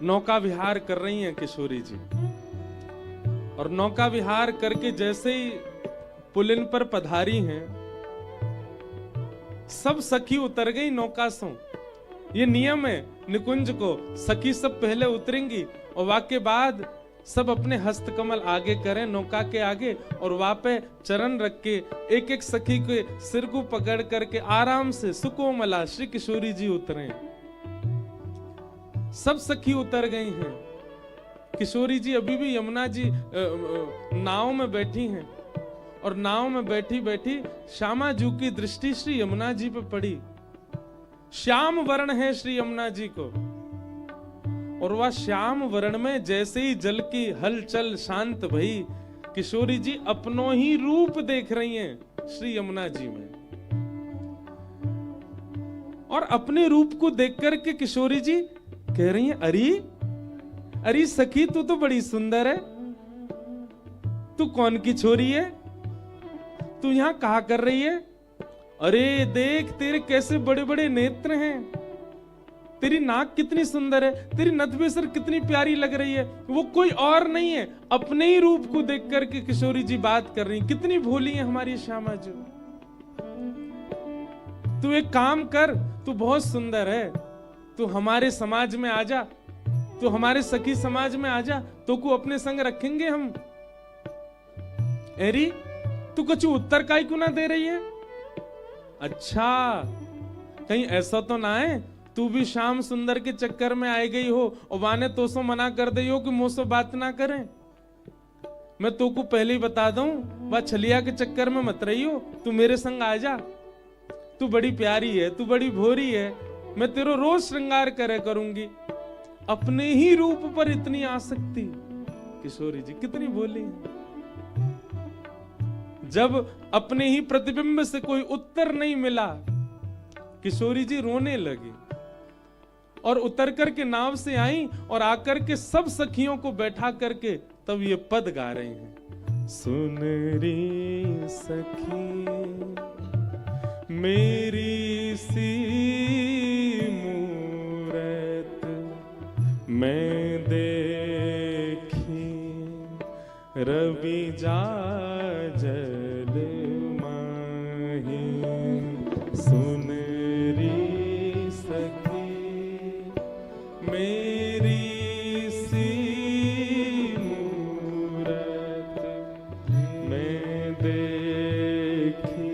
नौका विहार कर रही हैं किशोरी जी, और नौका विहार करके जैसे ही पुलिन पर पधारी हैं, सब सखी उतर गई नौका से। ये नियम है निकुंज को, सखी सब पहले उतरेंगी और वाके बाद सब अपने हस्त कमल आगे करें नौका के आगे, और वहां पे चरण रख के एक एक सखी के सिर को पकड़ करके आराम से सुकोमला श्री किशोरी जी उतरे। सब सखी उतर गई हैं, किशोरी जी अभी भी यमुना जी नाव में बैठी हैं, और नाव में बैठी बैठी श्यामा जी की दृष्टि श्री यमुना जी पे पड़ी। श्याम वर्ण है श्री यमुना जी को, और वह श्याम वर्ण में जैसे ही जल की हलचल शांत भई, किशोरी जी अपनों ही रूप देख रही हैं श्री यमुना जी में। और अपने रूप को देख करके किशोरी जी कह रही हैं, अरे सखी तू तो बड़ी सुंदर है, तू कौन की छोरी है, तू यहां कहा कर रही है? अरे देख तेरे कैसे बड़े बड़े नेत्र हैं, तेरी नाक कितनी सुंदर है, तेरी नथबेसर कितनी प्यारी लग रही है। वो कोई और नहीं है, अपने ही रूप को देख करके किशोरी जी बात कर रही। कितनी भोली है हमारी श्यामा जी। तू एक काम कर, तू बहुत सुंदर है, तू हमारे समाज में आ जा, तू हमारे सखी समाज में आ जा, तो को अपने संग रखेंगे हम। एरी तू कुछ उत्तर काई को ना दे रही है? अच्छा कहीं ऐसा तो ना है तू भी श्याम सुंदर के चक्कर में आई गई हो और वाने तो सो मना कर दई हो कि मुझसे बात ना करें। मैं तो को पहले ही बता दूं, वह छलिया के चक्कर में मत रही हो, तू मेरे संग आ जा, तू बड़ी प्यारी है, तू बड़ी भोरी है, मैं तेरो रोज श्रृंगार करे करूंगी। अपने ही रूप पर इतनी आसक्ति, किशोरी जी कितनी भोली है। जब अपने ही प्रतिबिंब से कोई उत्तर नहीं मिला, किशोरी जी रोने लगी और उतर करके नाव से आई और आकर के सब सखियों को बैठा करके तब ये पद गा रही हैं। सुन री सखी मेरी सी मूरत मैं देखी, रवि जा जल माही। सुन री सखी मेरी सी मूरत मैं देखी,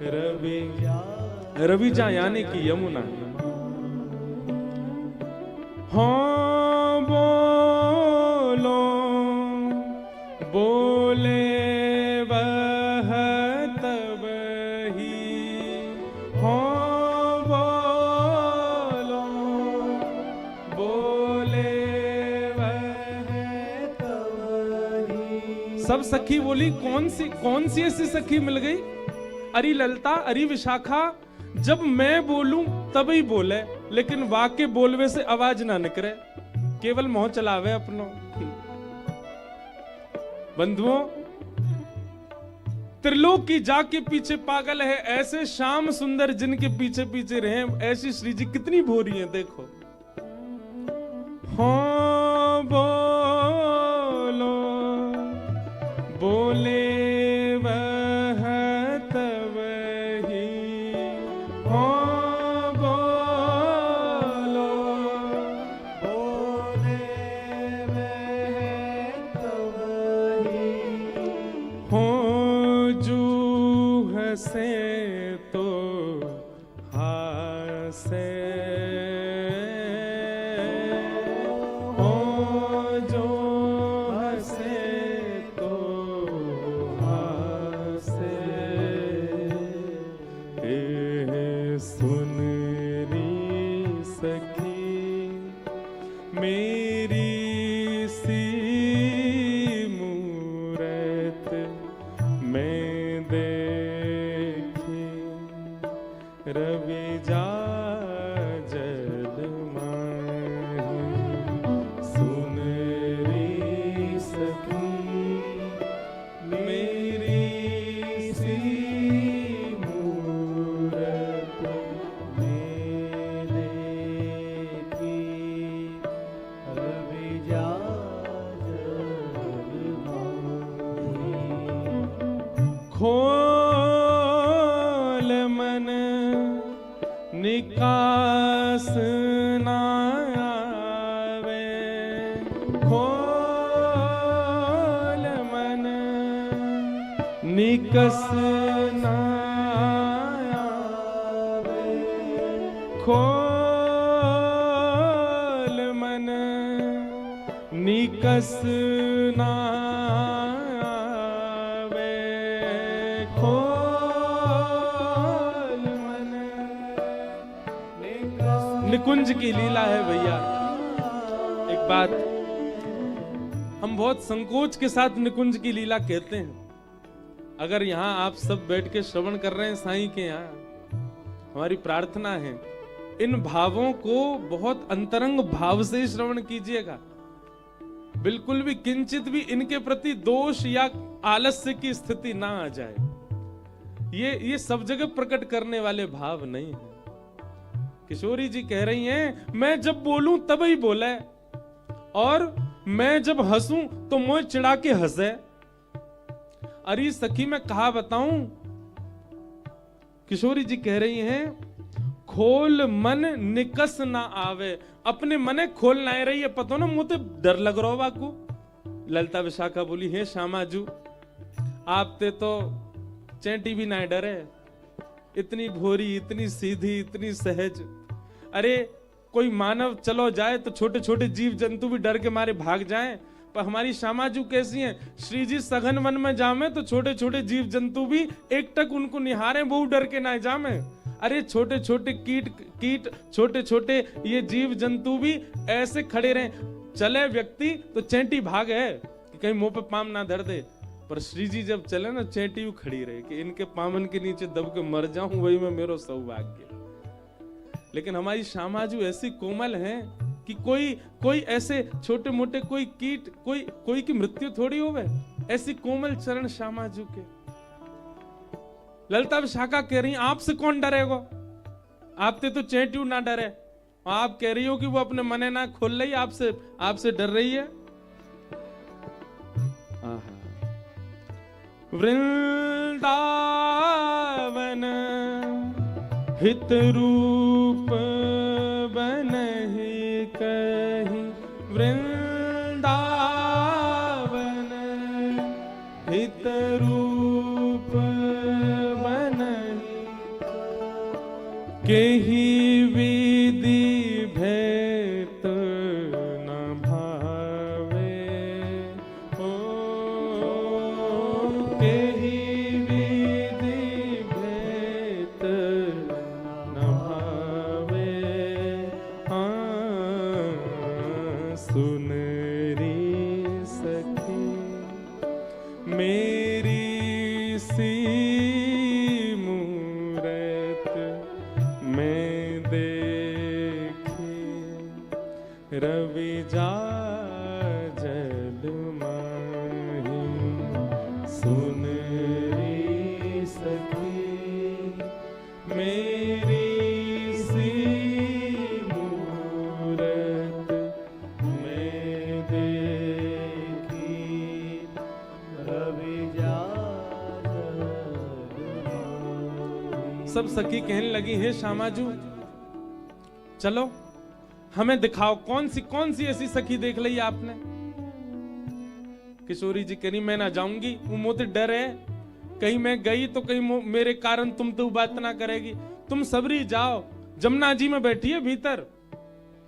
रवि जा यानी कि यमुना। हाँ बोलो बोले वह तब ही, हाँ बोलो बोले वह तब ही। सब सखी बोली कौन सी ऐसी सखी मिल गई? अरे ललता, अरे विशाखा, जब मैं बोलूं तब ही बोले, लेकिन वाके बोलवे से आवाज ना निकले, केवल मोह चलावे अपनो। बंधुओं, त्रिलोक की जाके पीछे पागल है, ऐसे श्याम सुंदर जिनके पीछे पीछे रहे, ऐसी श्री जी कितनी भोरी है। देखो हाँ बोलो बोले वह तब ही, हाँ बोलो बोले वह तब ही। हो जू हंसे तो हासे, मेरी सी मूरत मैं देखी, रवि जा जल माही। सुन री सखी मेरी सी मूरत मैं देखी, निकास ना आवे, खोल मन निकस ना आवे, खोल मन निकस ना आवे, खोल मन निकुंज की लीला है भैया। एक बात, हम बहुत संकोच के साथ निकुंज की लीला कहते हैं। अगर यहाँ आप सब बैठ के श्रवण कर रहे हैं साईं के यहाँ, हमारी प्रार्थना है इन भावों को बहुत अंतरंग भाव से श्रवण कीजिएगा। बिल्कुल भी किंचित भी इनके प्रति दोष या आलस्य की स्थिति ना आ जाए। ये सब जगह प्रकट करने वाले भाव नहीं है। किशोरी जी कह रही हैं, मैं जब बोलूं तब ही बोले, और मैं जब हंसूं तो मुझे चिढ़ा के हंसे। अरे सखी मैं कहा बताऊं, किशोरी जी कह रही हैं, खोल मन निकस ना आवे। अपने मने खोल ना रही है, पतो ना मुझे डर लग रहा बाकू। ललिता विशाखा बोली, हे श्यामाजू आप ते तो चैंटी भी ना डरे, इतनी भोरी, इतनी सीधी, इतनी सहज। अरे कोई मानव चलो जाए तो छोटे छोटे जीव जंतु भी डर के मारे भाग जाएं, पर हमारी श्यामाजू कैसी हैं, श्री जी सघन वन में जामे तो छोटे छोटे जीव जंतु भी एकटक उनको निहारे, वो डर के ना जामे। अरे छोटे छोटे कीट छोटे छोटे ये जीव जंतु भी ऐसे खड़े रहे, चले व्यक्ति तो चैंटी भाग है कि कहीं मुंह पे पाम ना धर दे, पर श्री जी जब चले ना चैंटी खड़ी रहे कि इनके पामन के नीचे दब के मर जाऊं, वही में मेरो सौभाग्य। लेकिन हमारी श्यामाजू ऐसी कोमल हैं कि कोई ऐसे छोटे मोटे कोई कीट कोई की मृत्यु थोड़ी होवे, ऐसी कोमल चरण श्यामाजू के। ललिता विशाखा कह रही, आपसे कौन डरेगा, आपते तो चैंटी ना डरे, आप कह रही हो कि वो अपने मने ना खोल रही, आपसे डर रही है। वृंदावन हित रूप बनहि कहि, वृंदावन हित रूप बनहि केहि विधि भेत न भावे, ओ केहि विधि भेत न भावे। सुन रे सखी मेरी सी मूरत मैं देखी, रवि जा जल माही। सुन रे सखी मेरी सी मूरत मैं देखी, रवि जा जल माही। सब सखी कहने लगी, हे श्यामाजू चलो हमें दिखाओ, कौन सी ऐसी सखी देख ली आपने। किशोरी जी कह रही, मैं ना जाऊंगी, वो मोते डर है, कहीं मैं गई तो कहीं मेरे कारण तुम तो बात ना करेगी। तुम सबरी जाओ, जमुना जी में बैठी है भीतर,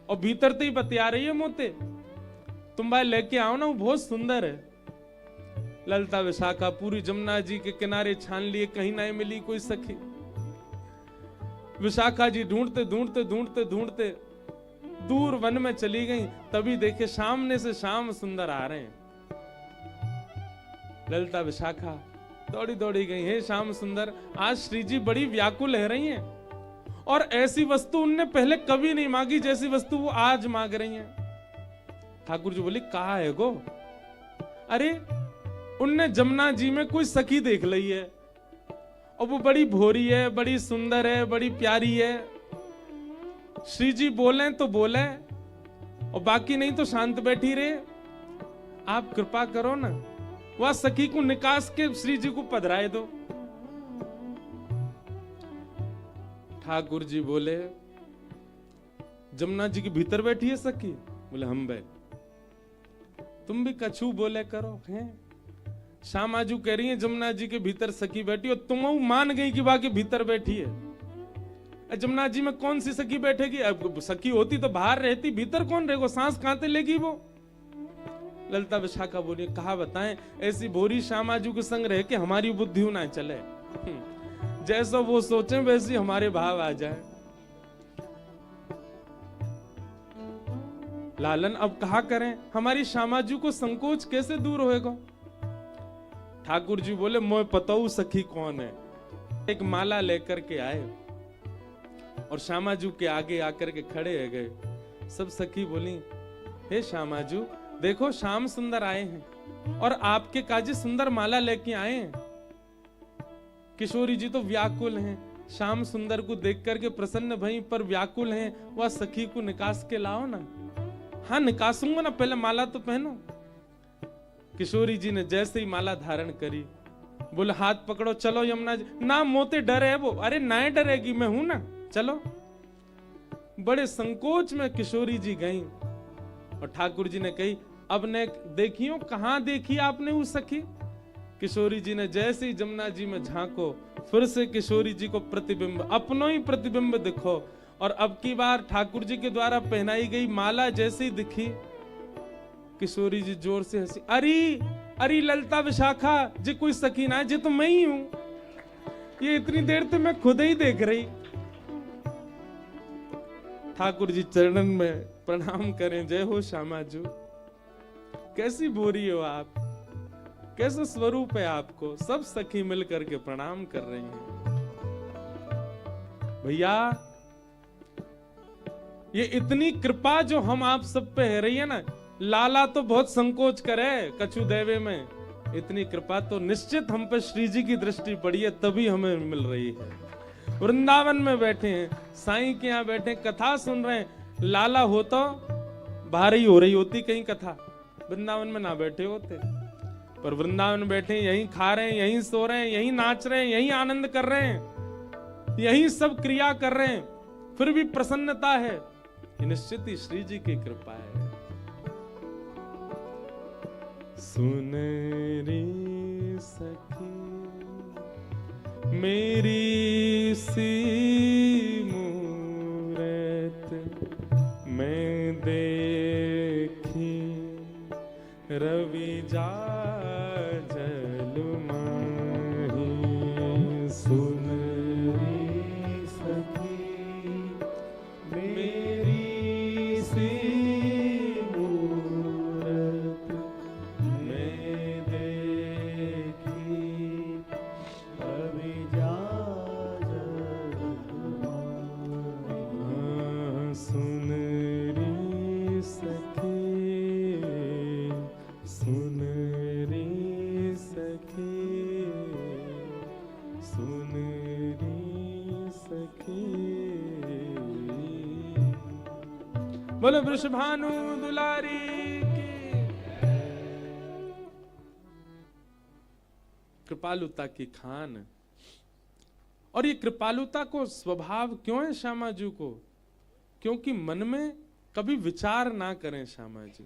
और भीतर तो ही बतिया रही है मोते, तुम भाई लेके आओ ना, वो बहुत सुंदर है। ललिता विशाखा पूरी जमुना जी के किनारे छान लिए, कहीं नहीं मिली कोई सखी। विशाखा जी ढूंढते ढूंढते ढूंढते ढूंढते दूर वन में चली गई, तभी देखे सामने से श्याम सुंदर आ रहे हैं। ललिता विशाखा दौड़ी दौड़ी गई, हे श्याम सुंदर आज श्री जी बड़ी व्याकुल रह रही हैं, और ऐसी वस्तु उनने पहले कभी नहीं मांगी जैसी वस्तु वो आज मांग रही हैं। ठाकुर जी बोली, कहा है गो? अरे उनने जमुना जी में कोई सखी देख ली है, और वो बड़ी भोरी है, बड़ी सुंदर है, बड़ी प्यारी है। श्री जी बोले तो बोले, और बाकी नहीं तो शांत बैठी रहे। आप कृपा करो ना, वह सखी को निकास के श्री जी को पधराए दो। ठाकुर जी बोले, जमुना जी के भीतर बैठी है सखी? बोले हम बैठ। तुम भी कछु बोले करो हैं। श्यामा जी कह रही है जमुना जी के भीतर सखी बैठी, और तुम मान गई कि वाकई भीतर बैठी है। जमुना जी में कौन सी सखी बैठेगी? अब सखी होती तो बाहर रहती, भीतर कौन रहेगा? सांस कहां लेगी वो? ललिता विशाखा बोली, कहा बताएं, ऐसी भोरी श्यामा जी के संग रह के हमारी बुद्धि ना चले। जैसा वो सोचे वैसी हमारे भाव आ जाए। लालन अब कहा करें, हमारी श्यामा जी को संकोच कैसे दूर होएगा? ठाकुर जी बोले, मोय पताऊ सखी कौन है। एक माला लेकर के आए और श्यामा जी के आगे आकर के खड़े हो गए। सब सखी बोली, हे श्यामा जी, देखो श्याम सुंदर आए हैं और आपके काजी सुंदर माला लेके आए हैं। किशोरी जी तो व्याकुल हैं, श्याम सुंदर को देख करके प्रसन्न भई, पर व्याकुल हैं। वह सखी को निकास के लाओ ना। हाँ निकासूंगा ना, पहले माला तो पहनो। किशोरी जी ने जैसे ही माला धारण करी, बोले हाथ पकड़ो, चलो यमुना जी। ना मोते डर है वो। अरे ना डरेगी, मैं हूं ना, चलो। बड़े संकोच में किशोरी जी गईं और ठाकुर जी ने कही, अब ने देखियो, कहां देखी आपने वो सखी? किशोरी जी ने जैसे ही जमुना जी में झांको, फिर से किशोरी जी को प्रतिबिंब, अपनो ही प्रतिबिंब दिखो। और अब की बार ठाकुर जी के द्वारा पहनाई गई माला जैसे ही दिखी, किशोरी जी जोर से हंसी, अरे अरे ललिता विशाखा जी, कोई सखी ना है जी, तो मैं ही हूं। ये इतनी देर तो मैं खुद ही देख रही। ठाकुर जी चरणन में प्रणाम करें, जय हो श्यामा जी, कैसी बोरी हो आप, कैसा स्वरूप है आपको। सब सखी मिलकर के प्रणाम कर रही हैं। भैया ये इतनी कृपा जो हम आप सब पे है रही है ना, लाला तो बहुत संकोच करे कछु देवे में, इतनी कृपा तो निश्चित हम पे श्री जी की दृष्टि पड़ी है, तभी हमें मिल रही है। वृंदावन में बैठे हैं, साईं के यहाँ बैठे, कथा सुन रहे हैं। लाला हो तो बाहर ही हो रही होती कहीं कथा, वृंदावन में ना बैठे होते। पर वृंदावन में बैठे, यहीं खा रहे हैं, यहीं सो रहे हैं, यहीं नाच रहे हैं, यहीं आनंद कर रहे हैं, यहीं सब क्रिया कर रहे हैं, फिर भी प्रसन्नता है। निश्चित ही श्री जी की कृपा है। सुन रे सखी मेरी सी मूरत मैं देखी, रवि जा जल माही। सुन रे सखी मेरी सी मूरत मैं देखी, रवि जा जल माही। सुन रे सखी, सुन रे सखी, सुन रे सखी। बोलो वृषभानु दुलारी की। कृपालुता की खान। और ये कृपालुता को स्वभाव क्यों है श्यामा जी को? क्योंकि मन में कभी विचार ना करें श्यामा जी।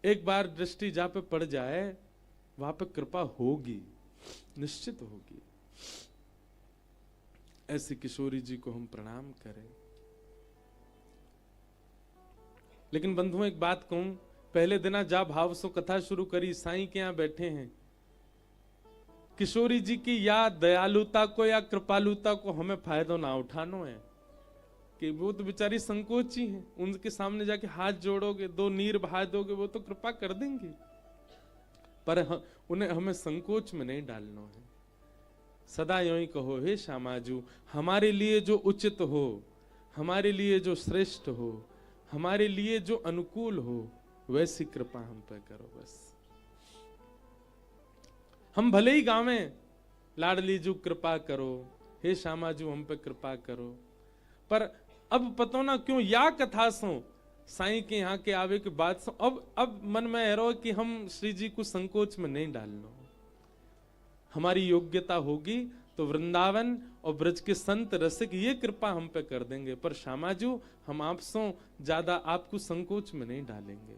एक बार दृष्टि जहां पे पड़ जाए वहां पे कृपा होगी, निश्चित होगी। ऐसी किशोरी जी को हम प्रणाम करें। लेकिन बंधुओं एक बात कहूं, पहले दिन जा भाव सो कथा शुरू करी, साईं के यहां बैठे हैं। किशोरी जी की या दयालुता को या कृपालुता को हमें फायदा ना उठानो है, कि वो तो बेचारी संकोची हैं, उनके सामने जाके हाथ जोड़ोगे, दो नीर बहा दोगे, वो तो कृपा कर देंगे, पर उन्हें हमें संकोच में नहीं डालना है। सदा यूं ही कहो, हे श्यामाजू, हमारे लिए जो उचित हो, हमारे लिए जो श्रेष्ठ हो, हमारे लिए जो अनुकूल हो, वैसी कृपा हम पे करो। बस हम भले ही गावें, लाडली जू कृपा करो, हे श्यामाजू हम पे कृपा करो, पर अब पतो ना क्यों या कथा सो साईं के यहाँ के आवे के बाद सो अब मन में एरो कि हम श्री जी को संकोच में नहीं डालना। हमारी योग्यता होगी तो वृंदावन और ब्रज के संत रसिक ये कृपा हम पे कर देंगे, पर श्यामा जी हम आपसों ज्यादा आपको संकोच में नहीं डालेंगे।